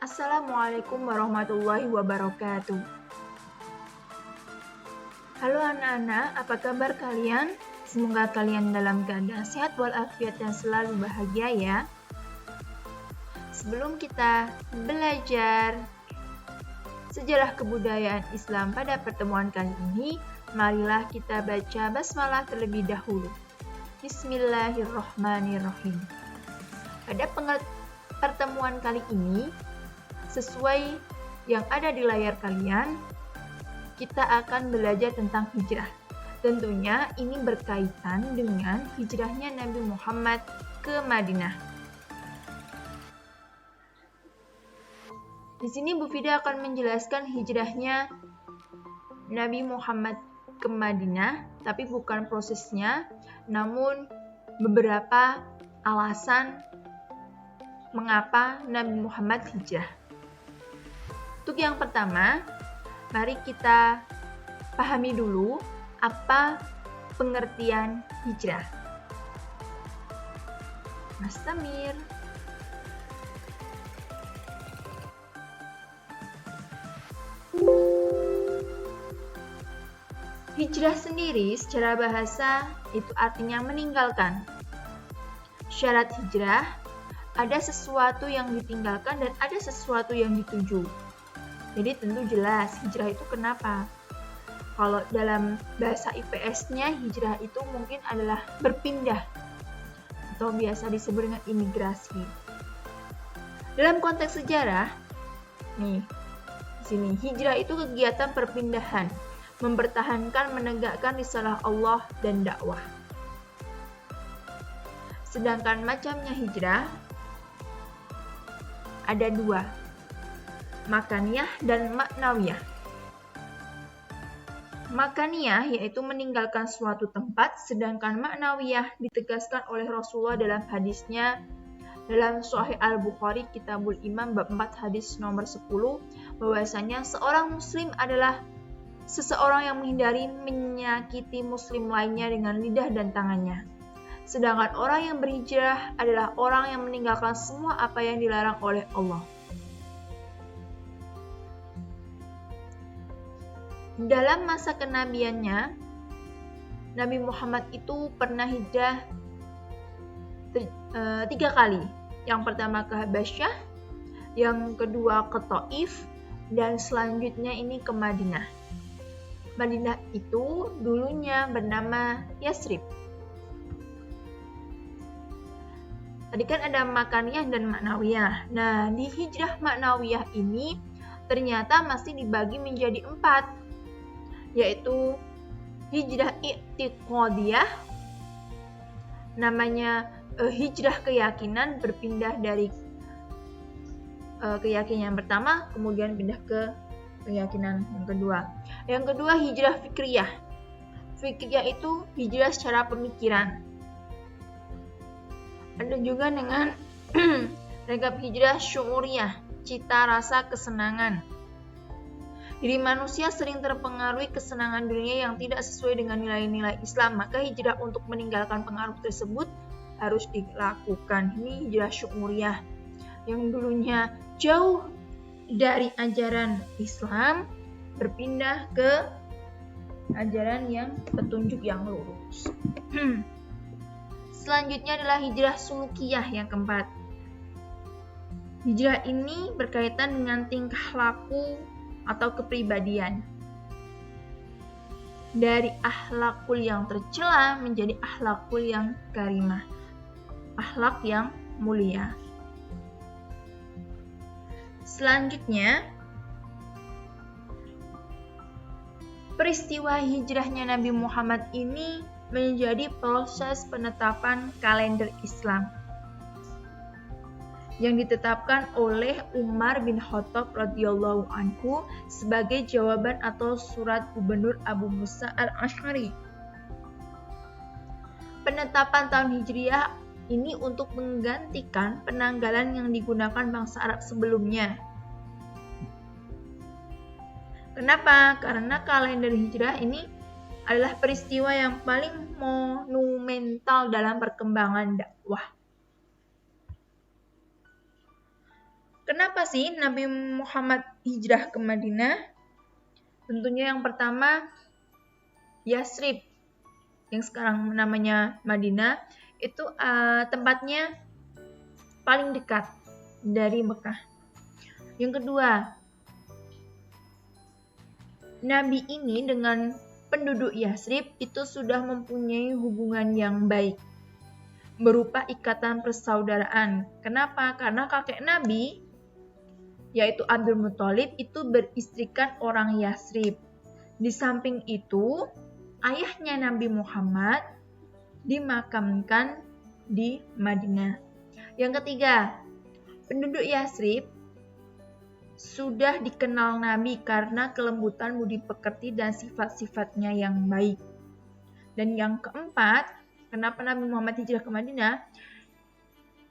Assalamualaikum warahmatullahi wabarakatuh. Halo anak-anak, apa kabar kalian? Semoga kalian dalam keadaan sehat walafiat dan selalu bahagia ya. Sebelum kita belajar sejarah kebudayaan Islam pada pertemuan kali ini, marilah kita baca basmalah terlebih dahulu. Bismillahirrahmanirrahim. Pada pertemuan kali ini, sesuai yang ada di layar kalian, kita akan belajar tentang hijrah. Tentunya ini berkaitan dengan hijrahnya Nabi Muhammad ke Madinah. Di sini Bu Fida akan menjelaskan hijrahnya Nabi Muhammad ke Madinah, tapi bukan prosesnya, namun beberapa alasan mengapa Nabi Muhammad hijrah. Untuk yang pertama, mari kita pahami dulu apa pengertian hijrah. Mas Samir. Hijrah sendiri secara bahasa itu artinya meninggalkan. Syarat hijrah, ada sesuatu yang ditinggalkan dan ada sesuatu yang dituju. Jadi tentu jelas hijrah itu kenapa. Kalau dalam bahasa IPS-nya hijrah itu mungkin adalah berpindah atau biasa disebut dengan imigrasi. Dalam konteks sejarah, nih di sini hijrah itu kegiatan perpindahan, mempertahankan menegakkan risalah Allah dan dakwah. Sedangkan macamnya hijrah ada dua, makaniyah dan maknawiyah. Makaniyah yaitu meninggalkan suatu tempat, sedangkan maknawiyah ditegaskan oleh Rasulullah dalam hadisnya dalam Sahih Al-Bukhari Kitabul Iman bab 4 hadis nomor 10 bahwasanya seorang muslim adalah seseorang yang menghindari menyakiti muslim lainnya dengan lidah dan tangannya. Sedangkan orang yang berhijrah adalah orang yang meninggalkan semua apa yang dilarang oleh Allah. Dalam masa kenabiannya, Nabi Muhammad itu pernah hijrah 3 kali. Yang pertama ke Habasyah, yang kedua ke Taif, dan selanjutnya ini ke Madinah. Madinah itu dulunya bernama Yasrib. Tadi kan ada makaniyah dan maknawiyah. Nah, di hijrah maknawiyah ini ternyata masih dibagi menjadi 4. Yaitu hijrah i'tiqadiyah, namanya hijrah keyakinan, berpindah dari keyakinan yang pertama kemudian pindah ke keyakinan yang kedua. Yang kedua hijrah fikriyah. Fikriyah itu hijrah secara pemikiran. Ada juga dengan rekap hijrah syu'uriyah, cita rasa kesenangan. Diri manusia sering terpengaruhi kesenangan dunia yang tidak sesuai dengan nilai-nilai Islam, maka hijrah untuk meninggalkan pengaruh tersebut harus dilakukan. Ini hijrah syu'uriyah yang dulunya jauh dari ajaran Islam berpindah ke ajaran yang petunjuk yang lurus. Selanjutnya adalah hijrah sulukiyah yang keempat. Hijrah ini berkaitan dengan tingkah laku atau kepribadian. Dari akhlakul yang tercela menjadi akhlakul yang karimah, akhlak yang mulia. Selanjutnya, peristiwa hijrahnya Nabi Muhammad ini menjadi proses penetapan kalender Islam yang ditetapkan oleh Umar bin Khattab radhiyallahu anhu sebagai jawaban atau surat gubernur Abu Musa al-Asy'ari. Penetapan tahun Hijriah ini untuk menggantikan penanggalan yang digunakan bangsa Arab sebelumnya. Kenapa? Karena kalender Hijrah ini adalah peristiwa yang paling monumental dalam perkembangan dakwah. Kenapa sih Nabi Muhammad hijrah ke Madinah? Tentunya yang pertama Yasrib yang sekarang namanya Madinah itu tempatnya paling dekat dari Mekah. Yang kedua, Nabi ini dengan penduduk Yasrib itu sudah mempunyai hubungan yang baik berupa ikatan persaudaraan. Kenapa? Karena kakek Nabi yaitu Abdul Muthalib itu beristrikan orang Yasrib. Di samping itu, ayahnya Nabi Muhammad dimakamkan di Madinah. Yang ketiga, penduduk Yasrib sudah dikenal Nabi karena kelembutan budi pekerti dan sifat-sifatnya yang baik. Dan yang keempat, kenapa Nabi Muhammad hijrah ke Madinah?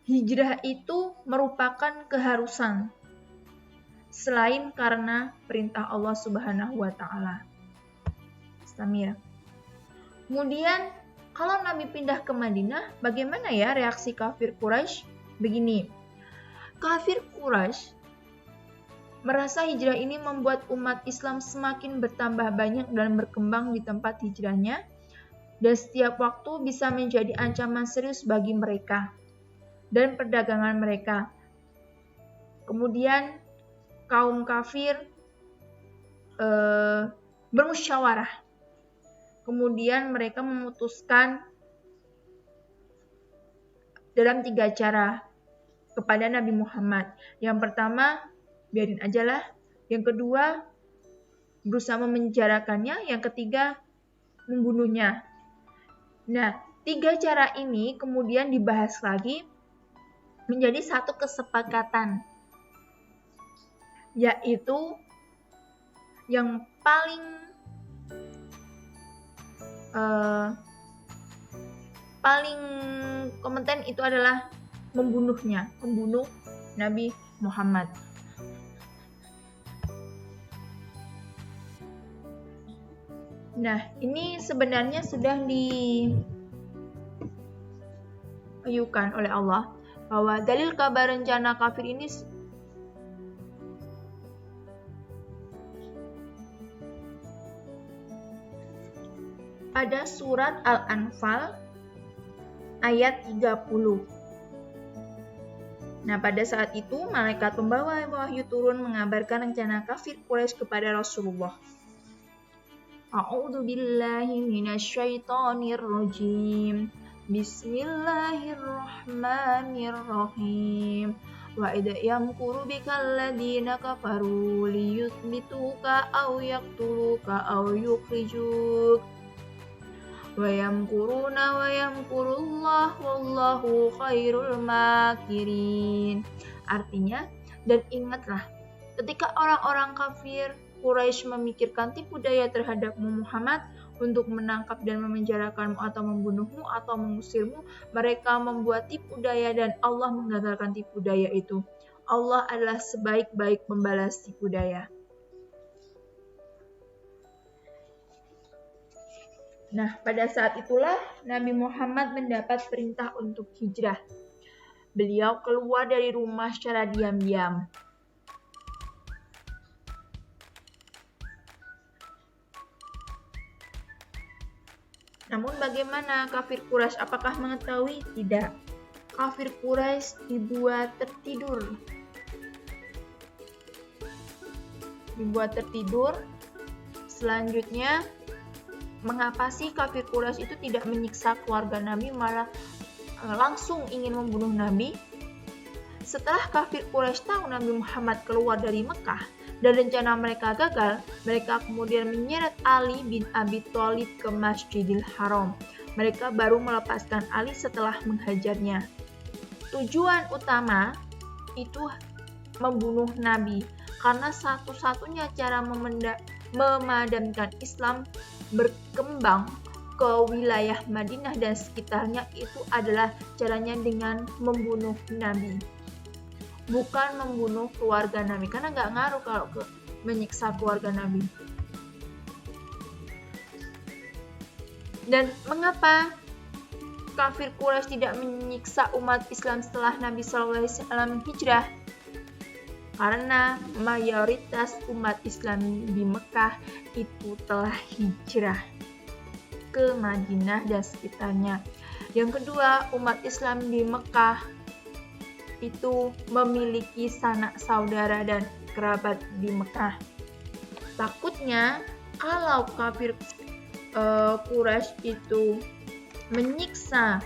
Hijrah itu merupakan keharusan selain karena perintah Allah Subhanahu wa taala. Samir. Kemudian kalau Nabi pindah ke Madinah, bagaimana ya reaksi kafir Quraisy? Begini. Kafir Quraisy merasa hijrah ini membuat umat Islam semakin bertambah banyak dan berkembang di tempat hijrahnya, dan setiap waktu bisa menjadi ancaman serius bagi mereka dan perdagangan mereka. Kemudian kaum kafir bermusyawarah. Kemudian mereka memutuskan dalam 3 cara kepada Nabi Muhammad. Yang pertama, biarin aja lah. Yang kedua, berusaha memenjarakannya. Yang ketiga, membunuhnya. Nah, 3 cara ini kemudian dibahas lagi menjadi satu kesepakatan, yaitu yang paling kompeten itu adalah membunuh Nabi Muhammad. Nah, ini sebenarnya sudah diajukan oleh Allah bahwa dalil kabar rencana kafir ini pada surat Al-Anfal ayat 30. Nah, pada saat itu malaikat pembawa wahyu turun mengabarkan rencana kafir Quraisy kepada Rasulullah. A'udzu billahi minasyaitonir rajim. Bismillahirrahmanirrahim. Wa idza yamkuru bikal ladina kafaru liyuthbituka aw yaqtuluka aw yukhrijuk. Wa yamkuruna wa yamkurullah wallahu khairul makirin. Artinya, dan ingatlah ketika orang-orang kafir Quraisy memikirkan tipu daya terhadapmu Muhammad untuk menangkap dan memenjarakanmu atau membunuhmu atau mengusirmu, mereka membuat tipu daya dan Allah menggagalkan tipu daya itu. Allah adalah sebaik-baik pembalas tipu daya. Nah, pada saat itulah Nabi Muhammad mendapat perintah untuk hijrah. Beliau keluar dari rumah secara diam-diam. Namun bagaimana kafir Quraisy? Apakah mengetahui? Tidak. Kafir Quraisy dibuat tertidur. Selanjutnya, mengapa sih kafir Quraisy itu tidak menyiksa keluarga Nabi, malah langsung ingin membunuh Nabi? Setelah kafir Quraisy tahu Nabi Muhammad keluar dari Mekah dan rencana mereka gagal, mereka kemudian menyeret Ali bin Abi Thalib ke Masjidil Haram. Mereka baru melepaskan Ali setelah menghajarnya. Tujuan utama itu membunuh Nabi, karena satu-satunya cara memadamkan Islam berkembang ke wilayah Madinah dan sekitarnya itu adalah caranya dengan membunuh Nabi, bukan membunuh keluarga Nabi, karena nggak ngaruh kalau menyiksa keluarga Nabi. Dan mengapa kafir Quraisy tidak menyiksa umat Islam setelah Nabi SAW hijrah? karena mayoritas umat Islam di Mekah itu telah hijrah ke Madinah dan sekitarnya. Yang kedua, umat Islam di Mekah itu memiliki sanak saudara dan kerabat di Mekah. Takutnya kalau kafir Quraisy itu menyiksa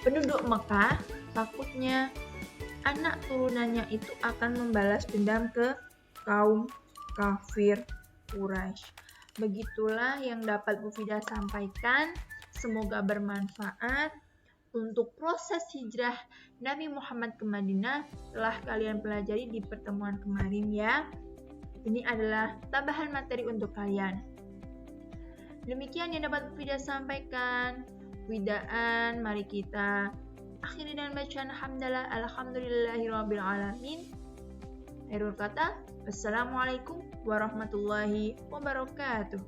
penduduk Mekah, takutnya anak turunannya itu akan membalas dendam ke kaum kafir Quraisy. Begitulah yang dapat Bu Fida sampaikan. Semoga bermanfaat. Untuk proses hijrah Nabi Muhammad ke Madinah telah kalian pelajari di pertemuan kemarin ya. Ini adalah tambahan materi untuk kalian. Demikian yang dapat Bu Fida sampaikan. Widaan, mari kita akhiri dengan bacaan hamdalah alhamdulillahirabbil alamin. Akhirul kata, wassalamualaikum warahmatullahi wabarakatuh.